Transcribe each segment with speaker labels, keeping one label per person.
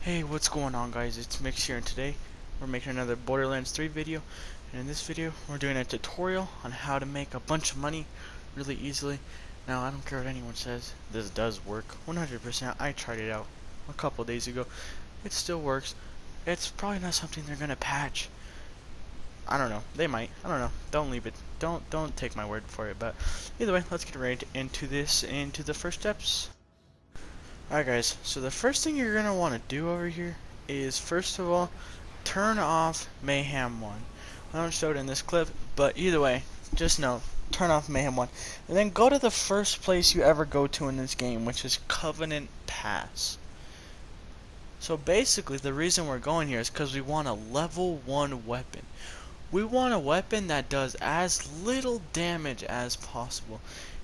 Speaker 1: Hey, what's going on, guys? It's Mix here, and today we're making another Borderlands 3 video. And in this video we're doing a tutorial on how to make a bunch of money really easily. Now, I don't care what anyone says, this does work 100%. I tried it out a couple days ago. It still works. It's probably not something they're gonna patch. I don't know, they might. I don't know. Don't leave it. Don't take my word for it. But either way, let's get right into the first steps. Alright, guys, so the first thing you're going to want to do over here is, first of all, turn off Mayhem 1. I don't show it in this clip, but either way, just know, turn off Mayhem 1. And then go to the first place you ever go to in this game, which is Covenant Pass. So basically, the reason we're going here is because we want a level 1 weapon. We want a weapon that does as little damage as possible.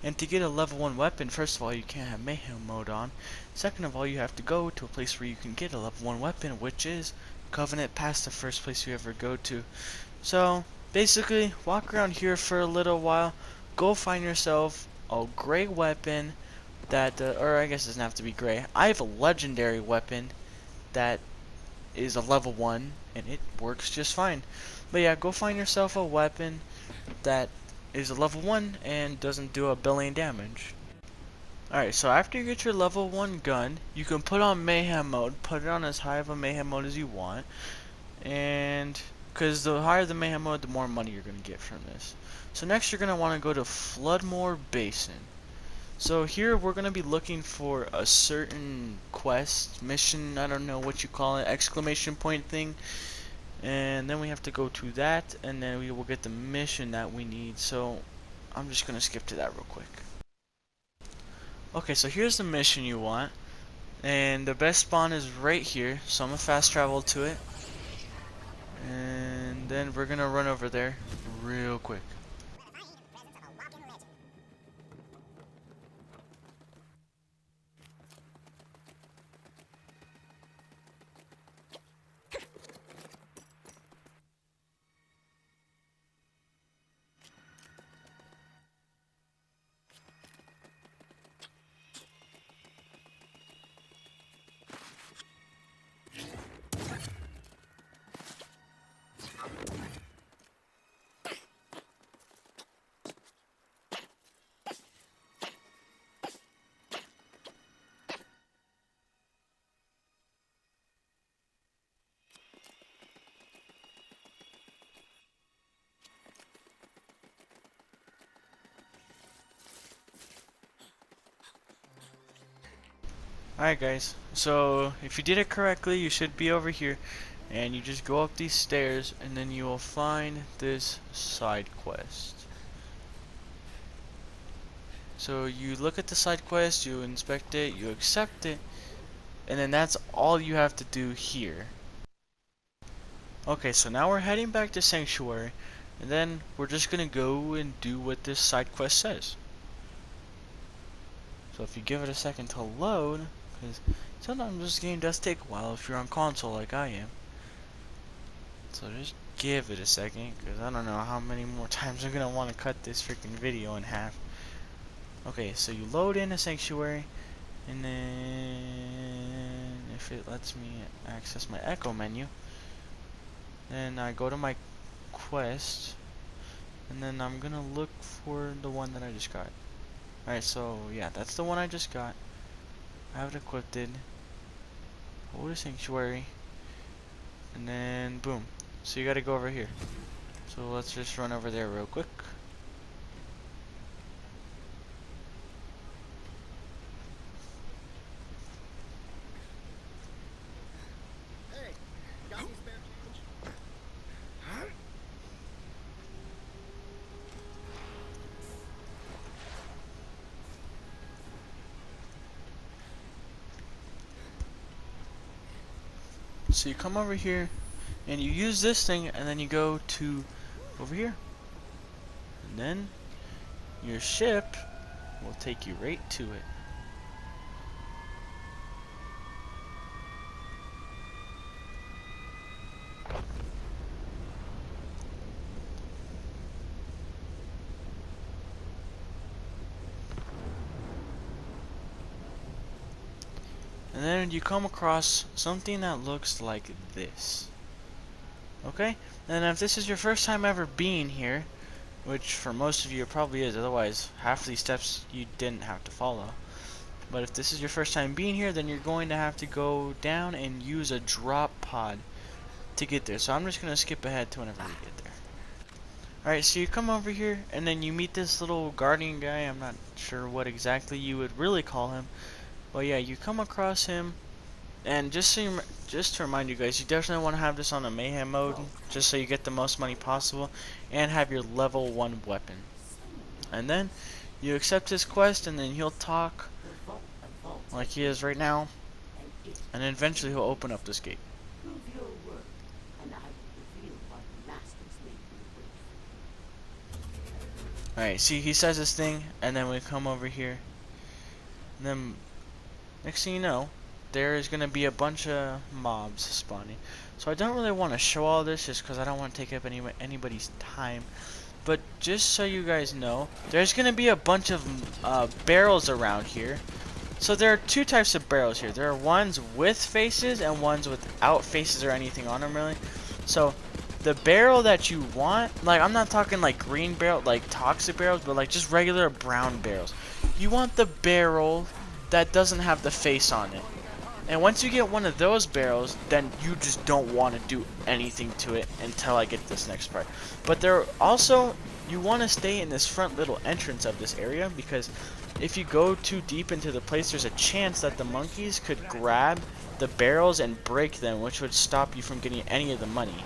Speaker 1: And to get a level 1 weapon, first of all, you can't have Mayhem Mode on. Second of all, you have to go to a place where you can get a level 1 weapon, which is Covenant Pass, the first place you ever go to. So, basically, walk around here for a little while. Go find yourself a gray weapon that, or I guess it doesn't have to be gray. I have a legendary weapon that is a level 1, and it works just fine. But yeah, go find yourself a weapon that is a level 1 and doesn't do a billion damage. Alright, so after you get your level 1 gun, you can put on Mayhem Mode, put it on as high of a Mayhem Mode as you want, and because the higher the Mayhem Mode, the more money you're going to get from this. So next you're going to want to go to Floodmore Basin. So here we're going to be looking for a certain quest, mission, I don't know what you call it, exclamation point thing. And then we have to go to that, and then we will get the mission that we need. So I'm just going to skip to that real quick. Okay, so here's the mission you want. And the best spawn is right here, so I'm going to fast travel to it. And then we're going to run over there real quick. Alright, guys, so if you did it correctly, you should be over here, and you just go up these stairs, and then you will find this side quest. So you look at the side quest, you inspect it, you accept it, and then that's all you have to do here. Okay, so now we're heading back to Sanctuary, and then we're just gonna go and do what this side quest says. So if you give it a second to load, because sometimes this game does take a while if you're on console like I am. So just give it a second, because I don't know how many more times I'm going to want to cut this freaking video in half. Okay, so you load in a Sanctuary, and then if it lets me access my Echo menu, then I go to my quest, and then I'm going to look for the one that I just got. Alright, so yeah, that's the one I just got. I have it equipped. Go to Sanctuary, and then boom. So you gotta go over here. So let's just run over there real quick.
Speaker 2: Hey, got any spare change?
Speaker 1: So you come over here, and you use this thing, and then you go to over here. And then your ship will take you right to it. And and then you come across something that looks like this. Okay? And if this is your first time ever being here, which for most of you it probably is, otherwise half of these steps you didn't have to follow. But if this is your first time being here, then you're going to have to go down and use a drop pod to get there. So I'm just going to skip ahead to whenever we get there. Alright, so you come over here, and then you meet this little guardian guy. I'm not sure what exactly you would really call him. But yeah, you come across him, and just to remind you guys, you definitely want to have this on a Mayhem mode, just so you get the most money possible, and have your level 1 weapon. And then, you accept his quest, and then he'll talk like he is right now, and then eventually he'll open up this gate. Alright, see, he says this thing, and then we come over here, and then next thing you know, there is going to be a bunch of mobs spawning. So I don't really want to show all this just because I don't want to take up anybody's time. But just so you guys know, there's going to be a bunch of barrels around here. So there are two types of barrels here. There are ones with faces and ones without faces or anything on them really. So the barrel that you want, like I'm not talking like green barrel, like toxic barrels, but like just regular brown barrels. You want the barrel that doesn't have the face on it. And once you get one of those barrels, then you just don't want to do anything to it until I get this next part. But there also, you want to stay in this front little entrance of this area, because if you go too deep into the place, there's a chance that the monkeys could grab the barrels and break them, which would stop you from getting any of the money,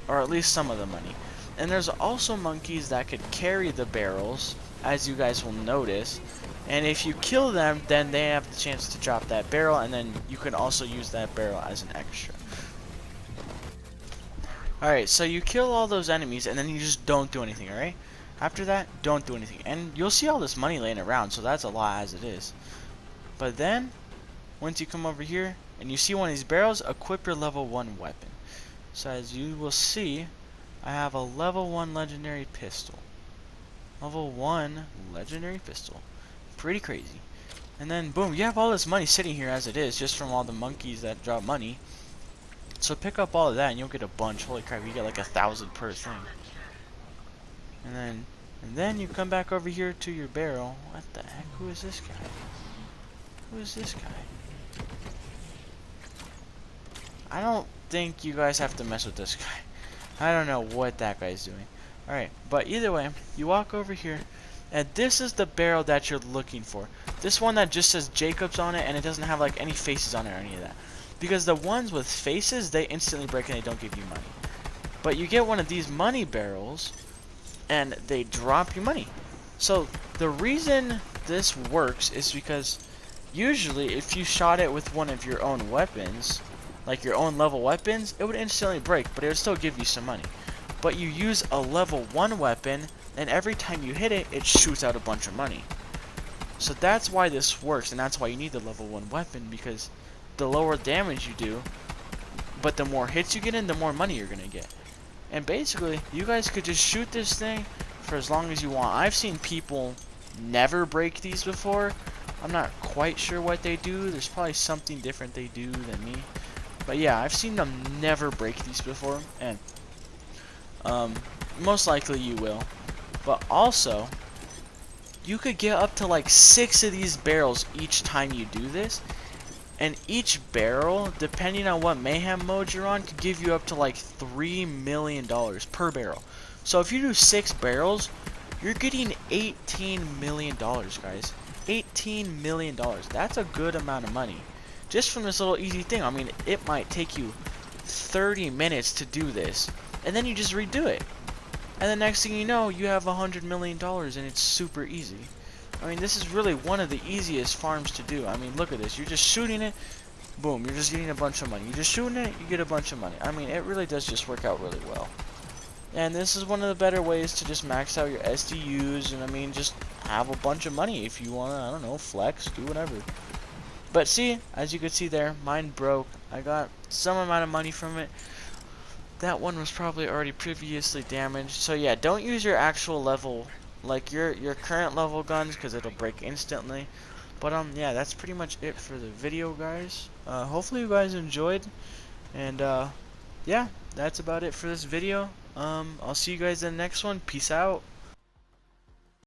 Speaker 1: or at least some of the money. And there's also monkeys that could carry the barrels, as you guys will notice. And if you kill them, then they have the chance to drop that barrel, and then you can also use that barrel as an extra. Alright, so you kill all those enemies, and then you just don't do anything, alright? After that, don't do anything. And you'll see all this money laying around, so that's a lot as it is. But then, once you come over here, and you see one of these barrels, equip your level 1 weapon. So as you will see, I have a level 1 legendary pistol. Level 1 legendary pistol. Pretty crazy. And then boom, you have all this money sitting here as it is, just from all the monkeys that drop money. So pick up all of that and you'll get a bunch. Holy crap, you get like 1,000 per thing. And then you come back over here to your barrel. What the heck? Who is this guy? Who is this guy? I don't think you guys have to mess with this guy. I don't know what that guy's doing. Alright, but either way, you walk over here. And this is the barrel that you're looking for. This one that just says Jacobs on it, and it doesn't have like any faces on it or any of that. Because the ones with faces, they instantly break and they don't give you money. But you get one of these money barrels, and they drop you money. So the reason this works is because usually if you shot it with one of your own weapons, like your own level weapons, it would instantly break, but it would still give you some money. But you use a level 1 weapon, and every time you hit it, it shoots out a bunch of money. So that's why this works, and that's why you need the level 1 weapon, because the lower damage you do, but the more hits you get in, the more money you're gonna get. And basically, you guys could just shoot this thing for as long as you want. I've seen people never break these before. I'm not quite sure what they do. There's probably something different they do than me. But yeah, I've seen them never break these before, and most likely you will. But also, you could get up to like 6 of these barrels each time you do this. And each barrel, depending on what Mayhem mode you're on, could give you up to like $3 million per barrel. So if you do 6 barrels, you're getting $18 million, guys. $18 million. That's a good amount of money. Just from this little easy thing. I mean, it might take you 30 minutes to do this. And then you just redo it. And the next thing you know, you have $100 million and it's super easy. I mean, this is really one of the easiest farms to do. I mean, look at this. You're just shooting it, boom, you're just getting a bunch of money. You're just shooting it, you get a bunch of money. I mean, it really does just work out really well. And this is one of the better ways to just max out your SDUs and, I mean, just have a bunch of money if you want to, I don't know, flex, do whatever. But see, as you can see there, mine broke. I got some amount of money from it. That one was probably already previously damaged. So yeah, don't use your actual level, like your current level guns, because it'll break instantly. But yeah, that's pretty much it for the video, guys. Hopefully you guys enjoyed, and yeah, that's about it for this video. I'll see you guys in the next one. Peace out.